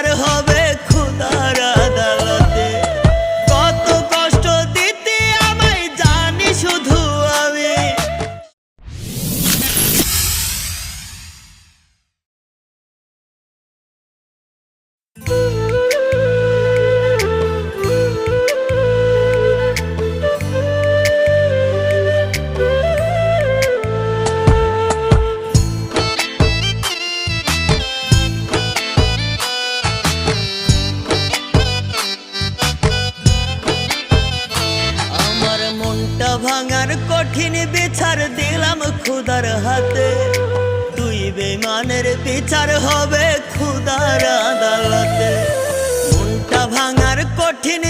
বিচার হবে খোদার আদালতে। কত কষ্ট দিতে আমায় জানি শুধু আমি। আমার মনটা ভাঙার কঠিন বিচার দিলাম খোদার হাতে। দুই বেঈমানের বিচার হবে খোদার আদালতে। মনটা ভাঙার কঠিন